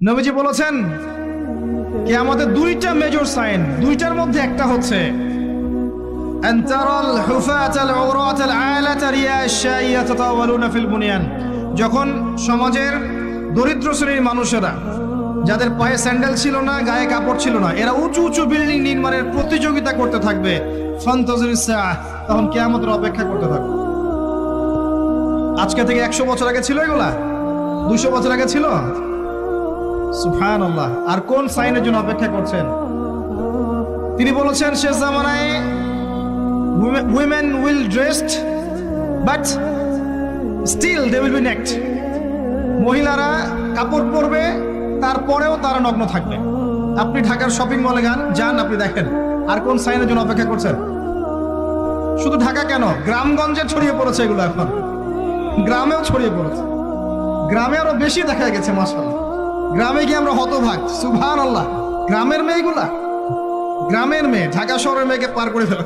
নবীজি বলেছেন কিয়ামতের দুইটা মেজর সাইন, দুইটার মধ্যে একটা হচ্ছে আনতারাল হুফাতাল উরাতাল আলাতা রিয়াশাইয়া তাতাওয়ালুনা ফিল বুনিয়ান। যখন সমাজের দরিদ্র শ্রেণীর মানুষেরা, যাদের পায়ে স্যান্ডেল ছিল না, গায়ে কাপড় ছিল না, এরা উঁচু উঁচু বিল্ডিং নির্মাণের প্রতিযোগিতা করতে থাকবে, ফান্তাজিরিস সাআহ, তখন কিয়ামতের অপেক্ষা করতে থাকবে। আজকে থেকে 100 বছর আগে ছিল এগুলা? 200 বছর আগে ছিল? সুবহানাল্লাহ। আর কোন সাইনের জন্য অপেক্ষা করছেন? তিনি বলেছেন শেষ জামানায় women will dressed but still they will be naked। মহিলারা কাপড় পরবে, তারপরেও তারা নগ্ন থাকবে। আপনি ঢাকার শপিং মলে যান, আপনি দেখেন। আর কোন সাইনের জন্য অপেক্ষা করছেন? শুধু ঢাকা কেন, গ্রামগঞ্জে ছড়িয়ে পড়েছে এগুলো, এখন গ্রামেও ছড়িয়ে পড়েছে। গ্রামে আরো বেশি দেখা গেছে মাশাআল্লাহ। গ্রামে গিয়ে আমরা হতভাগ, সুবহানাল্লাহ। গ্রামের মেয়েগুলা, গ্রামের মেয়ে ঢাকা শহরের মেয়েকে পার করে ফেলেছে।